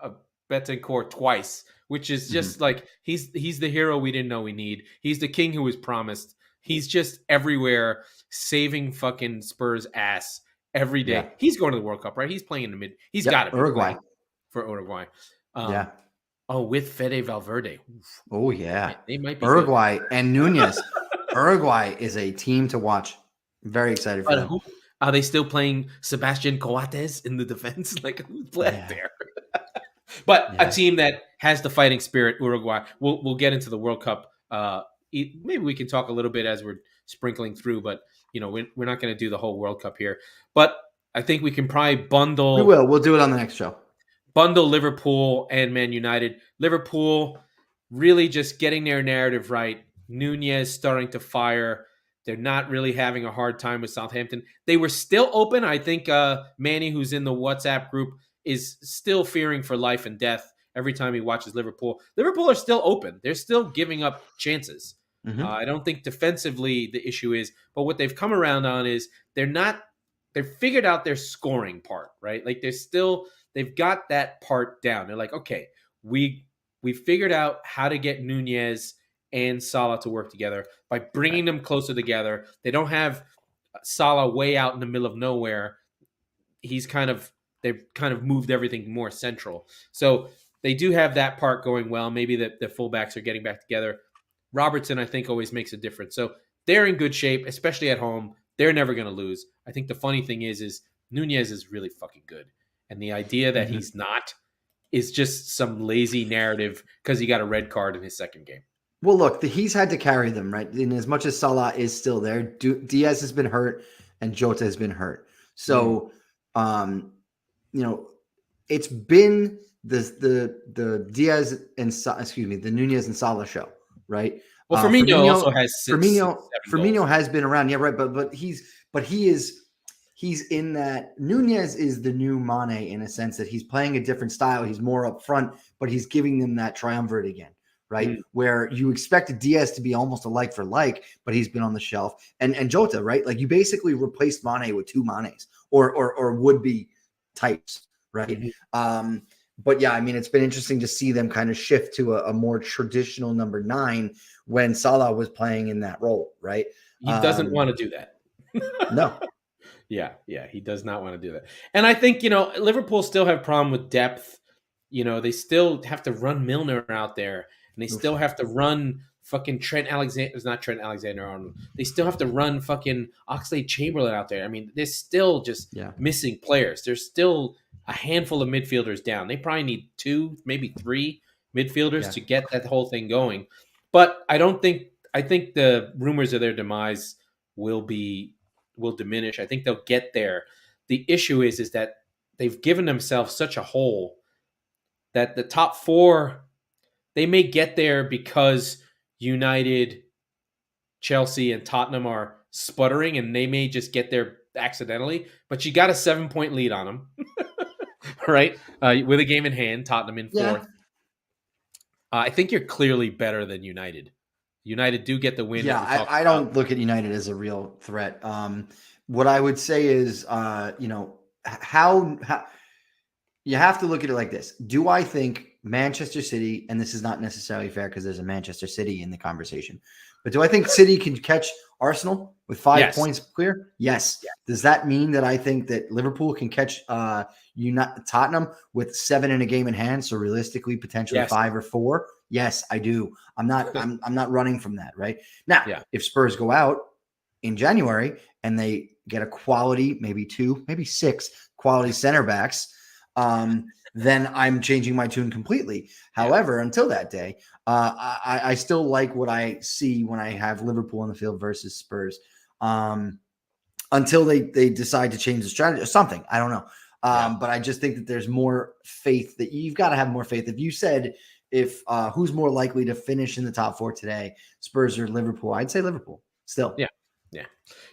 Betancourt twice, which is just like he's the hero we didn't know we need. He's the king who was promised. He's just everywhere, saving fucking Spurs ass every day. Yeah. He's going to the World Cup, right? He's playing in the mid. He's got to be Uruguay for Uruguay. Oh, with Fede Valverde. Oof. Oh yeah, they might be Uruguay good. And Nunez. Uruguay is a team to watch. Very excited for them. Are they still playing Sebastian Coates in the defense? Like, who's playing there? But a team that has the fighting spirit, Uruguay. We'll get into the World Cup. Maybe we can talk a little bit as we're sprinkling through, but we're not going to do the whole World Cup here. But I think we can probably bundle. We will. We'll do it on the next show. Bundle Liverpool and Man United. Liverpool really just getting their narrative right. Nunez starting to fire. They're not really having a hard time with Southampton. They were still open. I think Manny, who's in the WhatsApp group, is still fearing for life and death every time he watches Liverpool. Liverpool are still open. They're still giving up chances. I don't think defensively the issue is, but what they've come around on is they've figured out their scoring part, right? Like they've got that part down. They're like, okay, we figured out how to get Nunez and Salah to work together by bringing them closer together. They don't have Salah way out in the middle of nowhere. They've kind of moved everything more central. So they do have that part going well. Maybe the fullbacks are getting back together. Robertson, I think, always makes a difference. So they're in good shape, especially at home. They're never going to lose. I think the funny thing is Nunez is really fucking good. And the idea that he's not is just some lazy narrative because he got a red card in his second game. Well, look, he's had to carry them, right? And as much as Salah is still there, Diaz has been hurt and Jota has been hurt. So, it's been the Diaz and the Nunez and Salah show, right? Well, Firmino also has Firmino has been around, yeah, right. But he's in that. Nunez is the new Mane in a sense that he's playing a different style. He's more up front, but he's giving them that triumvirate again, right? Where you expected Diaz to be almost a like for like, but he's been on the shelf. And Jota, right? Like you basically replaced Mane with two Manes or would be types, right? But yeah, I mean, it's been interesting to see them kind of shift to a more traditional number 9 when Salah was playing in that role, right? He doesn't want to do that. No. Yeah, he does not want to do that. And I think, Liverpool still have a problem with depth. They still have to run Milner out there, and they still have to run fucking Trent Alexander. It's not Trent Alexander-Arnold. They still have to run fucking Oxlade-Chamberlain out there. I mean, they're still just missing players. There's still a handful of midfielders down. They probably need 2, maybe 3 midfielders to get that whole thing going. But I think the rumors of their demise will diminish. I think they'll get there. The issue is that they've given themselves such a hole that the top 4, they may get there because United, Chelsea, and Tottenham are sputtering, and they may just get there accidentally. But you got a 7-point lead on them, right? With a game in hand, Tottenham in 4th. I think you're clearly better than United. United do get the win. Yeah, I don't look at United as a real threat. What I would say is, how you have to look at it like this. Do I think Manchester City, and this is not necessarily fair because there's a Manchester City in the conversation, but do I think City can catch Arsenal with 5 points clear? Yes. Does that mean that I think that Liverpool can catch Tottenham with 7 in a game in hand? So realistically, potentially 5 or 4. Yes, I do. I'm not running from that. Right now, if Spurs go out in January and they get a quality, maybe 2, maybe 6 quality center backs, then I'm changing my tune completely. However, until that day, I still like what I see when I have Liverpool on the field versus Spurs. Until they decide to change the strategy or something. I don't know. But I just think that there's more faith that you've got to have more faith. If you said, who's more likely to finish in the top 4 today, Spurs or Liverpool, I'd say Liverpool still.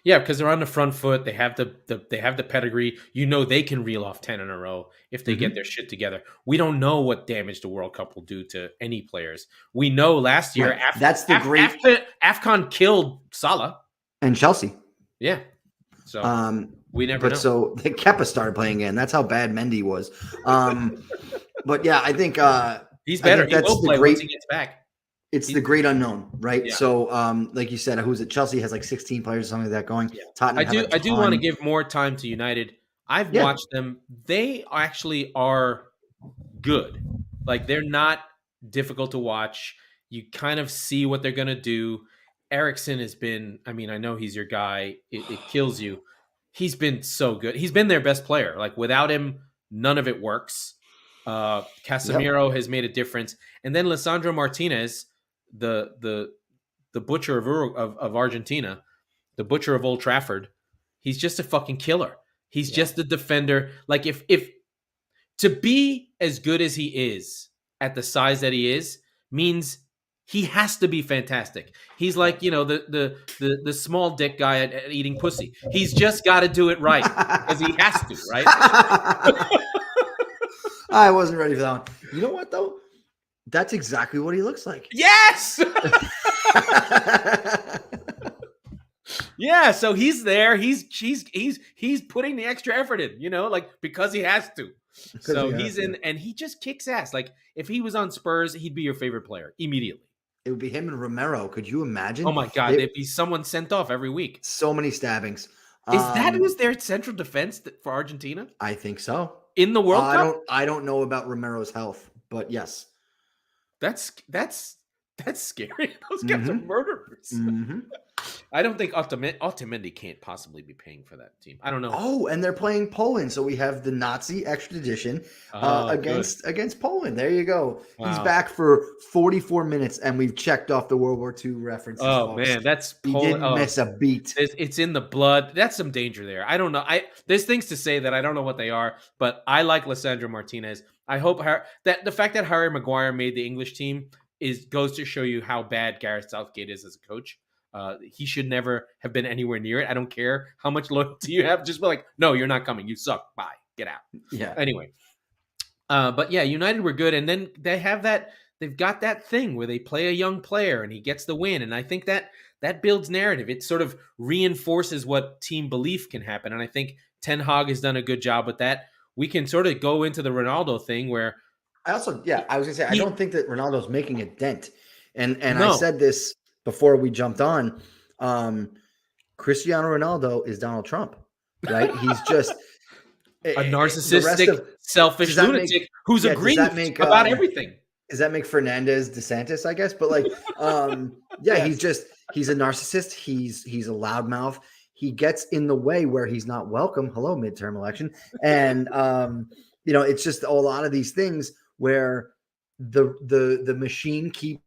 Yeah, because they're on the front foot. They have the pedigree. They can reel off 10 in a row if they get their shit together. We don't know what damage the World Cup will do to any players. We know last year, AFCON killed Salah and Chelsea. Yeah, so we never know. So Kepa started playing again. That's how bad Mendy was. But yeah, I think he's better. He will play once he gets back. It's the great unknown, right? Yeah. So, like you said, who's it? Chelsea has like 16 players or something like that going. Yeah. Tottenham I do want to give more time to United. I've watched them. They actually are good. Like, they're not difficult to watch. You kind of see what they're going to do. Eriksen has been, I know he's your guy. It kills you. He's been so good. He's been their best player. Like, without him, none of it works. Casemiro has made a difference. And then Lisandro Martinez, the butcher of Argentina, the butcher of Old Trafford, he's just a fucking killer. He's just the defender. Like, if to be as good as he is at the size that he is means he has to be fantastic. He's like, the small dick guy at eating pussy. He's just got to do it right because he has to, right? I wasn't ready for that one. You know what, though? That's exactly what he looks like. Yes! Yeah, so he's there. He's putting the extra effort in, because he has to. So he's in, and he just kicks ass. Like, if he was on Spurs, he'd be your favorite player immediately. It would be him and Romero. Could you imagine? Oh, my God. There'd be someone sent off every week. So many stabbings. Is their central defense for Argentina? I think so. In the World Cup? I don't know about Romero's health, but yes. That's scary. Those guys are murderers. I don't think Otamendi can't possibly be paying for that team. I don't know. Oh, and they're playing Poland, so we have the Nazi extradition Good. against Poland. There you go. He's Wow. back for 44 minutes, and we've checked off the World War II references. Oh folks. man, that's He Poland. didn't miss a beat. It's in the blood. That's some danger there. I don't know. There's things to say that I don't know what they are, but I like Lissandro Martinez. I hope that the fact that Harry Maguire made the English team goes to show you how bad Gareth Southgate is as a coach. He should never have been anywhere near it. I don't care how much loyalty you have. Just be like, no, you're not coming. You suck. Bye. Get out. Yeah. Anyway, but yeah, United were good, and then they have that. They've got that thing where they play a young player and he gets the win, and I think that builds narrative. It sort of reinforces what team belief can happen, and I think Ten Hag has done a good job with that. We can sort of go into the Ronaldo thing where I was gonna say I don't think that Ronaldo's making a dent, and No. I said this before we jumped on. Cristiano Ronaldo is Donald Trump, right? He's just a narcissistic, selfish lunatic who's agreeing about everything. Does that make Fernandez DeSantis, I guess? But like, yes. he's a narcissist. He's a loudmouth. He gets in the way where he's not welcome. Hello, midterm election. And, it's just a lot of these things where the machine keeps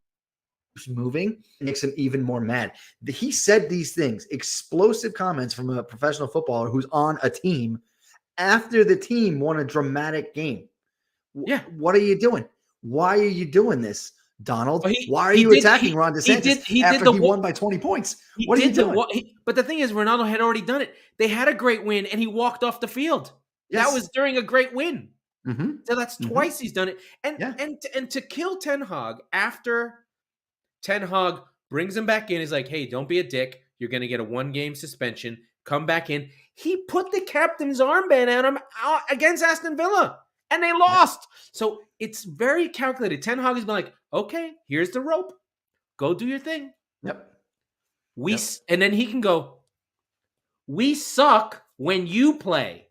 moving, makes him even more mad. He said these things, explosive comments from a professional footballer who's on a team after the team won a dramatic game. Yeah. What are you doing? Why are you doing this, Donald? Why are you attacking Ron DeSantis after he won by 20 points? What are you doing? But the thing is, Ronaldo had already done it. They had a great win, and he walked off the field. Yes. That was during a great win. Mm-hmm. So that's twice he's done it. And to kill Ten Hag after Ten Hag brings him back in, is like, hey, don't be a dick. You're going to get a 1-game suspension. Come back in. He put the captain's armband on him against Aston Villa. And they lost. Yep. So it's very calculated. Ten Hag has been like, okay, here's the rope. Go do your thing. Yep. And then he can go, we suck when you play.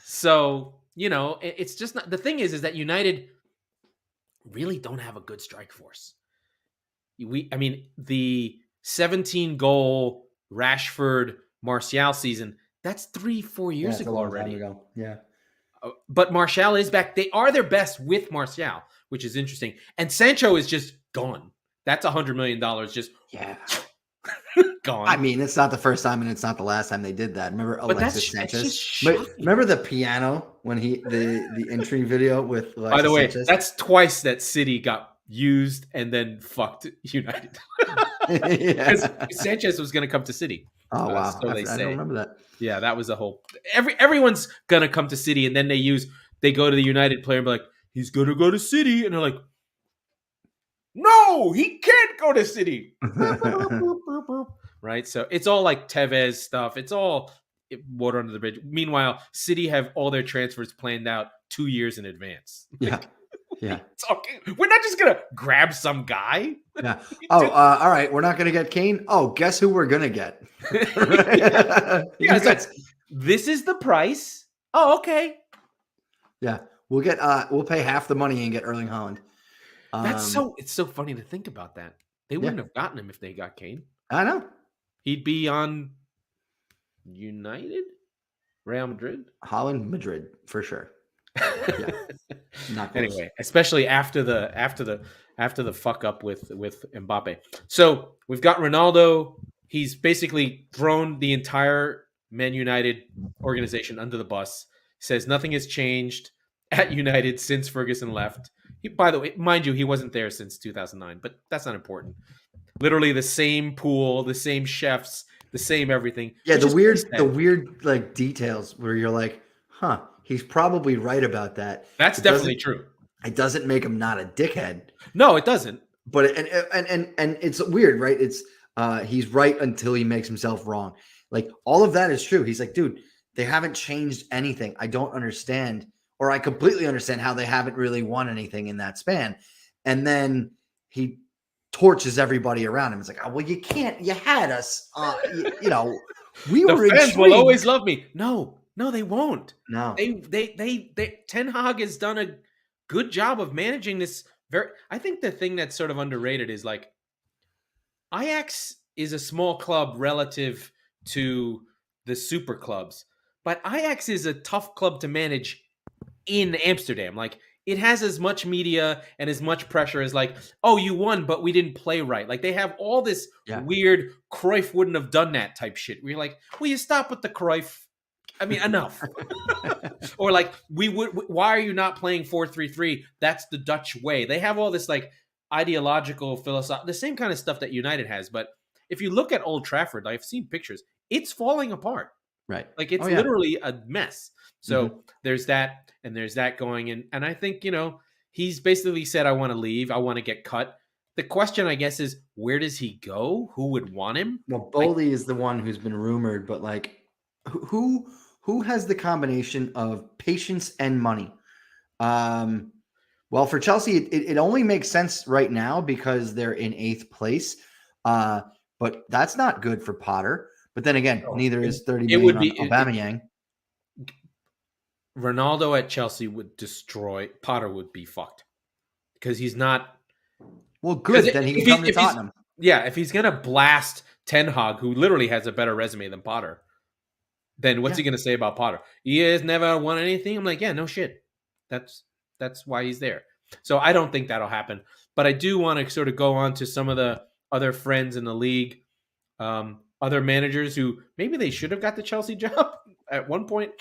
So, it's just not. The thing is that United really don't have a good strike force. The 17-goal Rashford Martial season, that's 3-4 years ago already. Yeah. But Martial is back. They are their best with Martial, which is interesting. And Sancho is just gone. That's $100 million just gone. I mean, it's not the first time and it's not the last time they did that. Remember Alexis Sanchez? Remember the piano when the entry video with Alexis By the way, Sanchez? That's twice that City got used and then fucked United. Because Sanchez was going to come to City. Oh, wow. So I don't remember that. Yeah, that was a whole... Everyone's going to come to City, and then they go to the United player and be like, he's going to go to City. And they're like, no, he can't go to City. Right? So it's all like Tevez stuff. It's all water under the bridge. Meanwhile, City have all their transfers planned out 2 years in advance. Yeah. We're not just going to grab some guy. Yeah. All right. We're not going to get Kane. Oh, guess who we're going to get? It's like, this is the price. Oh, okay. Yeah. We'll pay half the money and get Erling Haaland. It's so funny to think about that. They wouldn't have gotten him if they got Kane. I know. He'd be on United, Real Madrid, Holland, Madrid for sure. Yeah. Not close. Anyway, especially after the fuck up with Mbappe. So we've got Ronaldo. He's basically thrown the entire Man United organization under the bus. Says nothing has changed at United since Ferguson left. By the way, mind you, he wasn't there since 2009, but that's not important. Literally the same pool, the same chefs, the same everything. Yeah, the weird like details where you're like, huh, he's probably right about that. That's definitely true. It doesn't make him not a dickhead. No, it doesn't. But and it's weird, right? It's he's right until he makes himself wrong. Like all of that is true. He's like, dude, they haven't changed anything. I don't understand, or I completely understand how they haven't really won anything in that span. And then he torches everybody around him. It's like, oh, well, you can't. You had us. We were. The fans will always love me. No, they won't. No, they Ten Hag has done a good job of managing this. I think the thing that's sort of underrated is like Ajax is a small club relative to the super clubs, but Ajax is a tough club to manage in Amsterdam. Like, it has as much media and as much pressure as like, oh, you won, but we didn't play right. Like, they have all this Yeah. weird Cruyff wouldn't have done that type shit. We're like, will you stop with the Cruyff? I mean, enough. Or like, why are you not playing 4-3-3? That's the Dutch way. They have all this like ideological, philosophical, the same kind of stuff that United has. But if you look at Old Trafford, I've seen pictures, it's falling apart. Right. Like, it's Oh, yeah. literally a mess. So there's that, and there's that going. And I think, he's basically said, I want to leave. I want to get cut. The question, I guess, is where does he go? Who would want him? Well, Bowley is the one who's been rumored, but like, who has the combination of patience and money? Well, for Chelsea, it only makes sense right now because they're in 8th place. But that's not good for Potter. But then again, neither is 30 million on Aubameyang. Ronaldo at Chelsea would destroy. Potter would be fucked because he's not. Well, good. Then he can come to Tottenham. Yeah, if he's gonna blast Ten Hag, who literally has a better resume than Potter, then what's he gonna say about Potter? He has never won anything. I'm like, yeah, no shit. That's why he's there. So I don't think that'll happen. But I do want to sort of go on to some of the other friends in the league, other managers who maybe they should have got the Chelsea job at one point.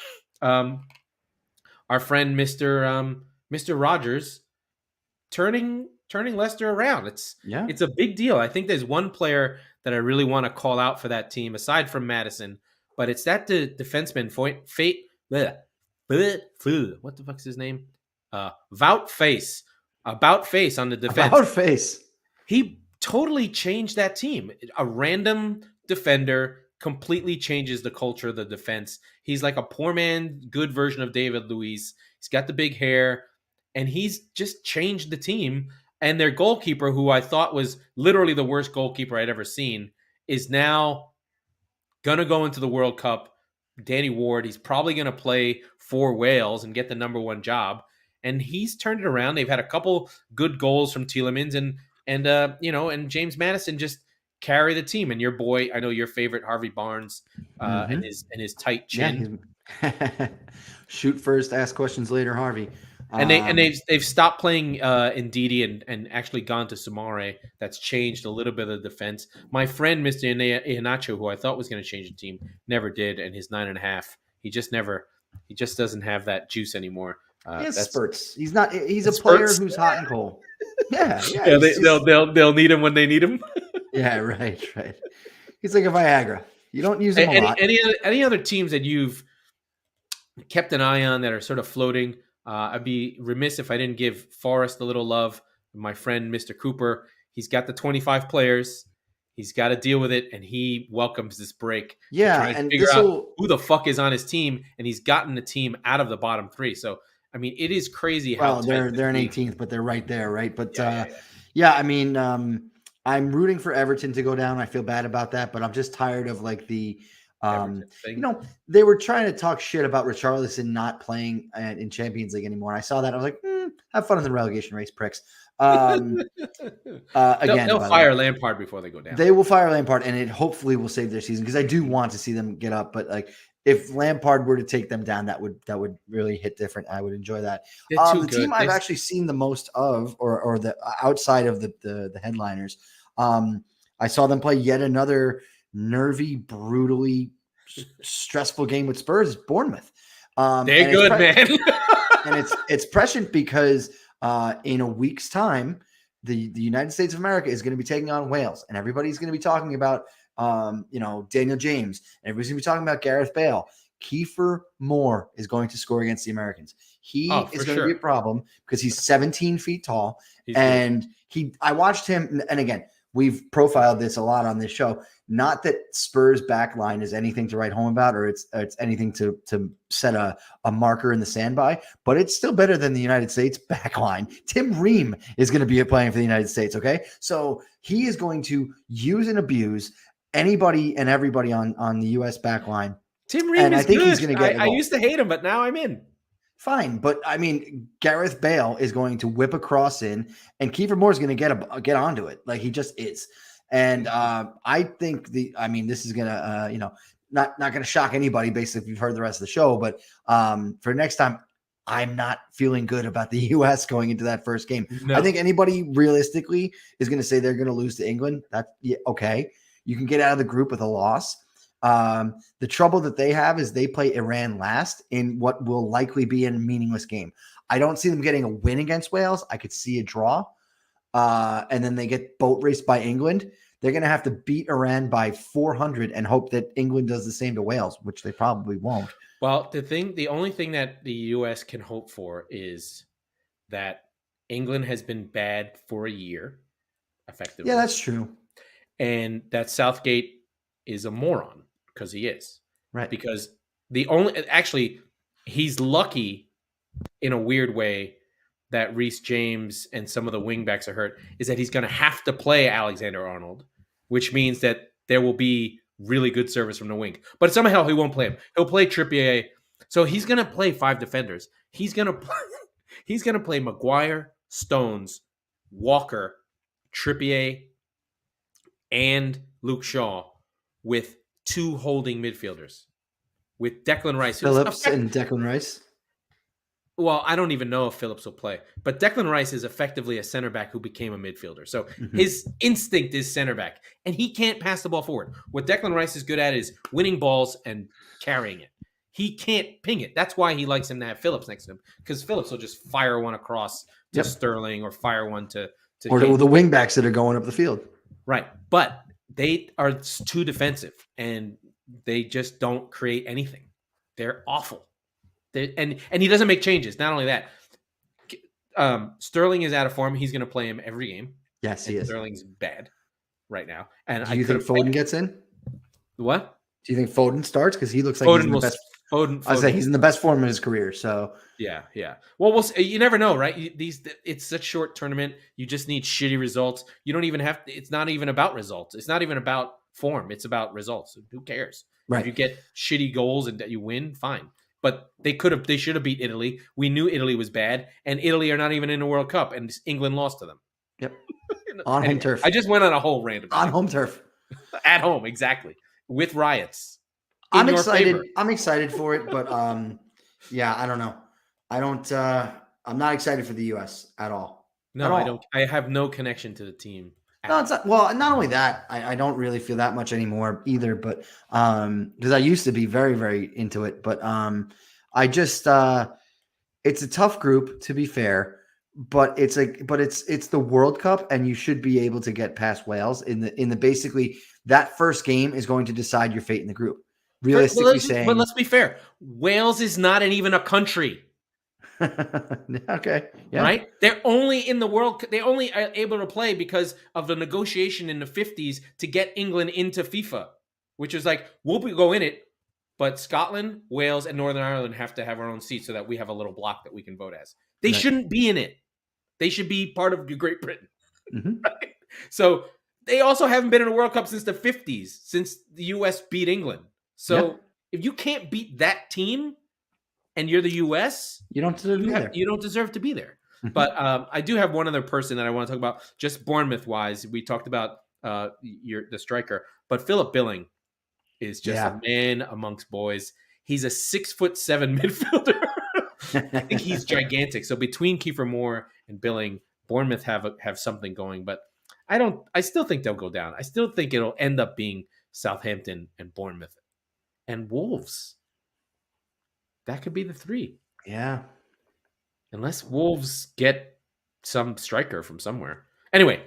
Our friend Mr. Rogers turning Leicester around. It's a big deal. I think there's one player that I really want to call out for that team aside from Madison, but it's that defenseman what the fuck's his name? About Face on the defense. About Face. He totally changed that team. A random defender completely changes the culture of the defense. He's like a poor man, good version of David Luiz. He's got the big hair, and he's just changed the team. And their goalkeeper, who I thought was literally the worst goalkeeper I'd ever seen, is now going to go into the World Cup. Danny Ward, he's probably going to play for Wales and get the number 1 job. And he's turned it around. They've had a couple good goals from Tielemans and James Madison just carry the team. And your boy, I know your favorite, Harvey Barnes, and his tight chin. Yeah, shoot first, ask questions later, Harvey. And they've stopped playing Ndidi and actually gone to Samare. That's changed a little bit of the defense. My friend Mr. Iheanacho, who I thought was going to change the team, never did. And his 9.5, he just doesn't have that juice anymore. He has spurts. He's a player who's hot and cold. Yeah. They'll need him when they need him. Yeah, right. He's like a Viagra. You don't use him a lot. Any other teams that you've kept an eye on that are sort of floating? I'd be remiss if I didn't give Forrest a little love. My friend, Mr. Cooper, he's got the 25 players. He's got to deal with it, and he welcomes this break. Yeah, and figure out who the fuck is on his team, and he's gotten the team out of the bottom 3. So, I mean, it is crazy how. Well, they're in 18th, but they're right there, right? But yeah. I mean, I'm rooting for Everton to go down. I feel bad about that, but I'm just tired of like the. They were trying to talk shit about Richarlison not playing in Champions League anymore. And I saw that. I was like, have fun in the relegation race, pricks. Again, they'll fire Lampard before they go down. They will fire Lampard, and it hopefully will save their season because I do want to see them get up. But like, if Lampard were to take them down, that would really hit different. I would enjoy that. The team I've actually seen the most of, or the outside of the headliners, I saw them play yet another nervy, brutally stressful game with Spurs. Bournemouth. They're good, man. And it's prescient because in a week's time, the United States of America is going to be taking on Wales, and everybody's going to be talking about Daniel James, and everybody's going to be talking about Gareth Bale. Kiefer Moore is going to score against the Americans. He is going to be a problem because he's 17 feet tall, I watched him, and again, we've profiled this a lot on this show. Not that Spurs back line is anything to write home about, or it's anything to set a marker in the sand by, but it's still better than the United States back line. Tim Ream is going to be playing for the United States. Okay. So he is going to use and abuse anybody and everybody on the US back line. Tim Ream is good. He's going to get I used to hate him, but now I'm in. Fine, but I mean, Gareth Bale is going to whip a cross in, and Kiefer Moore is going to get onto it, like he just is. And I think this is gonna, not gonna shock anybody basically if you've heard the rest of the show, but for next time, I'm not feeling good about the U.S. going into that first game. No. I think anybody realistically is going to say they're going to lose to England. That's okay. You can get out of the group with a loss. The trouble that they have is they play Iran last in what will likely be a meaningless game. I don't see them getting a win against Wales. I could see a draw. And then they get boat raced by England. They're going to have to beat Iran by 400 and hope that England does the same to Wales, which they probably won't. Well, the only thing that the U.S. can hope for is that England has been bad for a year, effectively. Yeah, that's true. And that Southgate is a moron, because he is. Right. Because he's lucky in a weird way that Reece James and some of the wingbacks are hurt, is that he's going to have to play Alexander-Arnold, which means that there will be really good service from the wing. But somehow he won't play him. He'll play Trippier. So he's going to play 5 defenders. He's going to play Maguire, Stones, Walker, Trippier, and Luke Shaw with 2 holding midfielders. With Declan Rice. Phillips and Declan Rice. Well, I don't even know if Phillips will play. But Declan Rice is effectively a center back who became a midfielder. So his instinct is center back. And he can't pass the ball forward. What Declan Rice is good at is winning balls and carrying it. He can't ping it. That's why he likes him to have Phillips next to him. Because Phillips will just fire one across to Sterling or fire one to or the wing backs that are going up the field. Right. But they are too defensive. And they just don't create anything. They're awful. And he doesn't make changes. Not only that, Sterling is out of form. He's going to play him every game. Yes, he is. Sterling's bad right now. And do you think Foden gets in? What? Do you think Foden starts? Because he looks like Foden he's in the best. Foden. I say he's in the best form of his career. So yeah. Well, you never know, right? It's such a short tournament. You just need shitty results. You don't even have. It's not even about results. It's not even about form. It's about results. Who cares? Right. If you get shitty goals and that you win, fine. But they should have beat Italy. We knew Italy was bad, and Italy are not even in the World Cup, and England lost to them. Yep. On home turf. I just went on a whole rant about on home turf. At home, exactly. With riots. I'm excited. I'm excited for it, but yeah, I don't know. I'm not excited for the US at all. No, I don't. I have no connection to the team. No, it's not. Well, not only that, I don't really feel that much anymore either. But because I used to be very, very into it, but I just it's a tough group, to be fair. But it's the World Cup, and you should be able to get past Wales in the basically that first game is going to decide your fate in the group. Realistically but let's be fair. Wales is not even a country. Okay. Yeah. Right? They're only in the World. They only are able to play because of the negotiation in the 50s to get England into FIFA, which is like, we'll go in it, but Scotland, Wales, and Northern Ireland have to have our own seats so that we have a little block that we can vote as. They shouldn't be in it. They should be part of Great Britain. Right? So they also haven't been in a World Cup since the 50s, since the U.S. beat England. So if you can't beat that team, and you're the U.S., you don't deserve to be there. You don't deserve to be there. But I do have one other person that I want to talk about, just Bournemouth-wise. We talked about the striker, but Philip Billing is just a man amongst boys. He's a 6'7" midfielder. I think he's gigantic. So between Kiefer Moore and Billing, Bournemouth have something going. But I still think they'll go down. I still think it'll end up being Southampton and Bournemouth and Wolves. That could be the 3. Yeah. Unless Wolves get some striker from somewhere. Anyway,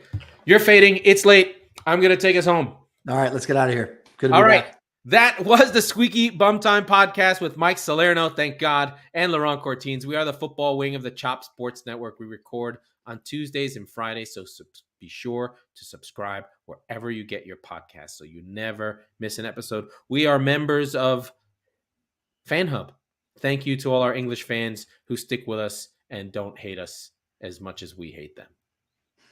you're fading. It's late. I'm going to take us home. All right, let's get out of here. Good to be All right. back. That was the Squeaky Bum Time podcast with Mike Salerno, thank God, and Laurent Cortines. We are the football wing of the Chop Sports Network. We record on Tuesdays and Fridays, so be sure to subscribe wherever you get your podcasts so you never miss an episode. We are members of FanHub. Thank you to all our English fans who stick with us and don't hate us as much as we hate them.